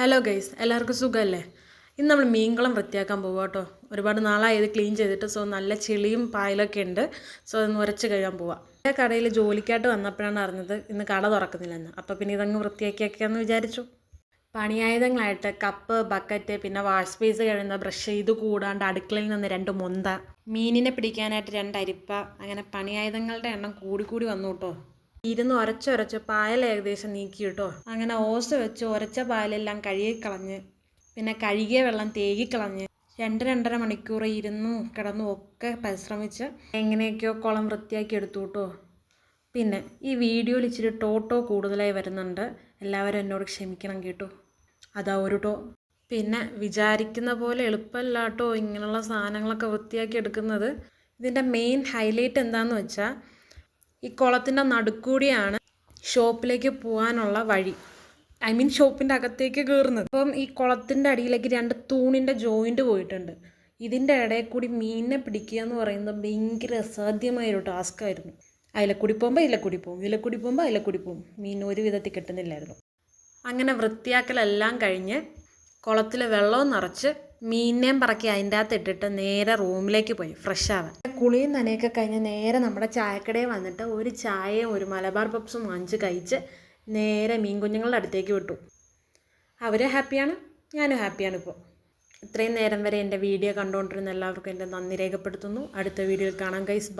Hello guys, എല്ലാവർക്കും സുഖമല്ലേ? ഇന്ന് നമ്മൾ മീൻകുളം വൃത്തിയാക്കാൻ പോകുക കേട്ടോ. ഒരുപാട് നാളായി ഇത് ക്ലീൻ ചെയ്തിട്ട്. നല്ല ചെളിയും പായലൊക്കെ ഉണ്ട്. അതൊന്ന് ഉരച്ച് കഴുകാൻ പോവാം. ആ കടയിൽ ജോലിക്കായിട്ട് വന്നപ്പോഴാണ് അറിഞ്ഞത് ഇന്ന് കട തുറക്കുന്നില്ലെന്ന്. അപ്പോൾ പിന്നെ ഇതങ്ങ് വൃത്തിയാക്കിയാക്കാന്ന് വിചാരിച്ചു. പണിയായുധങ്ങളായിട്ട് കപ്പ്, ബക്കറ്റ്, പിന്നെ വാഷ് സ്പേസ് കഴുകുന്ന ബ്രഷ്, ഇത് കൂടാണ്ട് അടുക്കളയിൽ നിന്ന് 2 മൊന്ത, മീനിനെ പിടിക്കാനായിട്ട് 2 അരിപ്പ, അങ്ങനെ പണിയായുധങ്ങളുടെ എണ്ണം കൂടി വന്നു കേട്ടോ. ഇരുന്ന് ഉരച്ച് പായൽ ഏകദേശം നീക്കി കേട്ടോ. അങ്ങനെ ഓസ് വെച്ച് ഉരച്ച പായലെല്ലാം കഴുകിക്കളഞ്ഞ്, പിന്നെ കഴുകിയ വെള്ളം തേകിക്കളഞ്ഞ് 2-2.5 മണിക്കൂർ ഇരുന്നും കിടന്നും ഒക്കെ പരിശ്രമിച്ച് എങ്ങനെയൊക്കെയോ കുളം വൃത്തിയാക്കി എടുത്തു കേട്ടോ. പിന്നെ ഈ വീഡിയോയിൽ ഇച്ചിരി ടോട്ടോ കൂടുതലായി വരുന്നുണ്ട്. എല്ലാവരും എന്നോട് ക്ഷമിക്കണം കേട്ടോ. അതാ ഒരു ടോ. പിന്നെ വിചാരിക്കുന്ന പോലെ എളുപ്പമല്ല കേട്ടോ ഇങ്ങനെയുള്ള സാധനങ്ങളൊക്കെ വൃത്തിയാക്കി എടുക്കുന്നത്. ഇതിൻ്റെ മെയിൻ ഹൈലൈറ്റ് എന്താണെന്ന് വെച്ചാൽ, ഈ കുളത്തിൻ്റെ നടുക്കൂടിയാണ് ഷോപ്പിലേക്ക് പോകാനുള്ള വഴി. ഷോപ്പിൻ്റെ അകത്തേക്ക് കയറുന്നത്. അപ്പം ഈ കുളത്തിൻ്റെ അടിയിലേക്ക് 2 തൂണിൻ്റെ ജോയിൻറ്റ് പോയിട്ടുണ്ട്. ഇതിൻ്റെ ഇടയിൽ കൂടി മീനിനെ പിടിക്കുക എന്ന് പറയുന്നത് ഭയങ്കര അസാധ്യമായൊരു ടാസ്ക്കായിരുന്നു. അതിലെക്കൂടി പോകുമ്പോൾ അതിലെക്കൂടി പോകും. മീൻ ഒരു വിധത്തിൽ കിട്ടുന്നില്ലായിരുന്നു. അങ്ങനെ വൃത്തിയാക്കലെല്ലാം കഴിഞ്ഞ് കുളത്തിൽ വെള്ളവും നിറച്ച് മീനിനെയും പറക്കി അതിൻ്റെ അകത്ത് ഇട്ടിട്ട് നേരെ റൂമിലേക്ക് പോയി ഫ്രഷ് ആവാൻ. കുളിയും നനയൊക്കെ കഴിഞ്ഞ് നേരെ നമ്മുടെ ചായക്കടയിൽ വന്നിട്ട് ഒരു ചായയും ഒരു മലബാർ പപ്സും വാങ്ങിച്ച് കഴിച്ച് നേരെ മീൻ കുഞ്ഞുങ്ങളുടെ അടുത്തേക്ക് വിട്ടു. അവർ ഹാപ്പിയാണ്, ഞാനും ഹാപ്പിയാണ്. ഇപ്പോൾ ഇത്രയും നേരം വരെ എൻ്റെ വീഡിയോ കണ്ടുകൊണ്ടിരുന്ന എല്ലാവർക്കും എൻ്റെ നന്ദി രേഖപ്പെടുത്തുന്നു. അടുത്ത വീഡിയോയിൽ കാണാം ഗൈസ്.